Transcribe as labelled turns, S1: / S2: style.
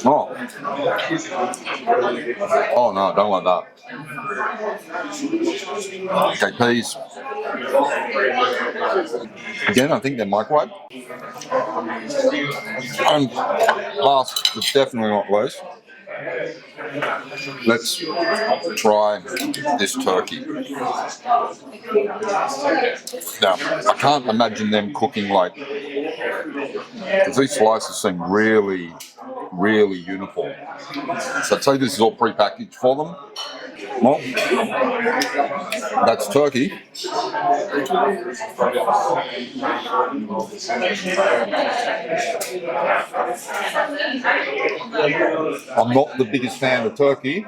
S1: Oh. Oh no, I don't like that. Okay, peas. Again, I think they're microwave. And last, but definitely not least, let's try this turkey. Now, I can't imagine them cooking like, because these slices seem really, really uniform. So I'd say this is all pre-packaged for them. Well, that's turkey. I'm not the biggest fan of turkey,